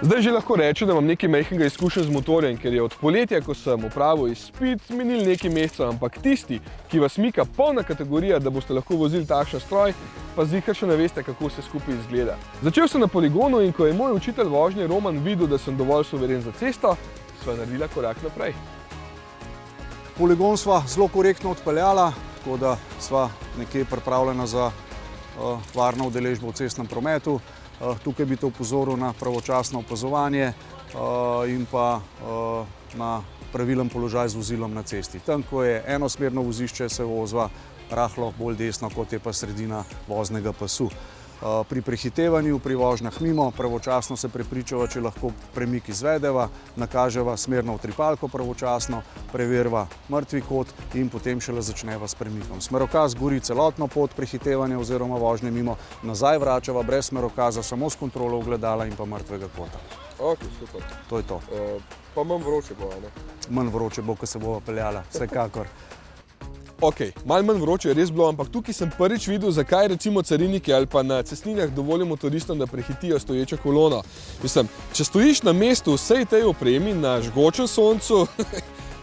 Zdaj že lahko rečem, da imam nekaj majhnega izkušenj z motorjem, ker je od poletja, ko sem opravil izpit, minil nekaj mesecev, ampak tisti, ki vas mika polna kategorija, da boste lahko vozili takšen stroj, pa ziher še ne veste, kako se skupaj izgleda. Začel sem na poligonu in ko je moj učitelj vožnje Roman videl, da sem dovolj suveren za cesto, sva naredila korak naprej. Poligon sva zelo korektno odpeljala, tako da sva nekje pripravljena za varno udeležbo v cestnem prometu. Tukaj bi te opozoril na pravočasno opazovanje in pa na pravilen položaj z vozilom na cesti. Tam, ko je enosmerno vozišče, se vozva rahlo bolj desno, kot je pa sredina voznega pasu. Pri prehitevanju, pri vožnjah mimo, pravočasno se prepričava, če lahko premik izvedeva, nakaževa smerno utripalko pravočasno, preverva mrtvi kot in potem šele začneva s premikom. Smerokaz gori celotno pot prehitevanja oziroma vožnje mimo, nazaj vračava brez smerokaza, samo s kontrolo ogledala in pa mrtvega kota. Ok, super. To je to. Pa manj vroče bo, ne? Manj vroče bo, ko se bova peljala, vsekakor. Ok, malo manj vroče je res bilo, ampak tukaj sem prvič videl, zakaj recimo cariniki ali pa na cestninah dovolijo motoristom, da prehitijo stoječo kolono. Mislim, če stojiš na mestu vsej tej opremi na žgočem soncu,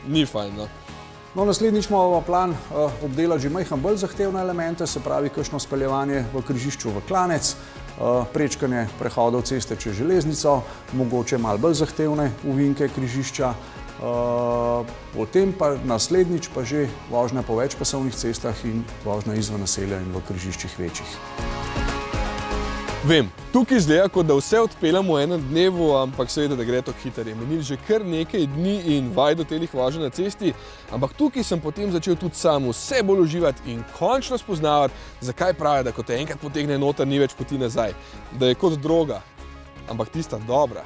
ni fajn, no. No, naslednjič imamo plan obdelati že majhen bolj zahtevne elemente, se pravi kakšno speljevanje v križišču v klanec, prečkanje prehodov ceste čez železnico, mogoče malo bolj zahtevne ovinke križišča, potem pa naslednjič pa že vožnja po večpasovnih cestah in vožnja izven naselja in v križiščih večjih. Vem, tukaj izgleda, kot da vse odpeljamo v enem dnevu, ampak seveda, da gre to hitro. Je menil že kar nekaj dni in vaj do telih voženj na cesti, ampak tukaj sem potem začel tudi sam vse bolj uživati in končno spoznavati, zakaj pravijo, da ko te enkrat potegne noter, ni več poti nazaj. Da je kot droga, ampak tista dobra.